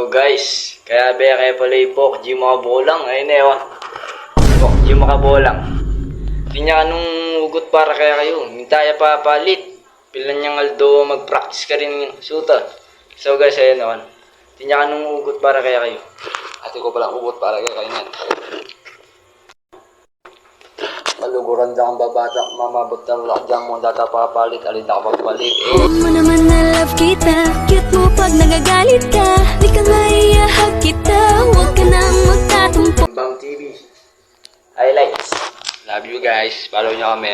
So guys, kaya pala ipok di makabolang. Ayun eh, oh. Ipok di makabolang. Tinya anong ugot para kaya kayo. Mintaya pa palit. Pilan niyang Aldo mag-practice ka rin suta. So guys, ayun naman. Tinya anong ugot para kaya kayo. Ate ko palang ugot para kay kainan. Maluguran daw ang babata, mamabot na lakdyang mo data papalit, alin na kapagpalit. Alam mo naman na love kita, cute mo pag nagagalit ka. Di ka maiyahag kita, huwag ka nang magtatumpo. Bang TV. Highlights. Love you guys, follow nyo kami.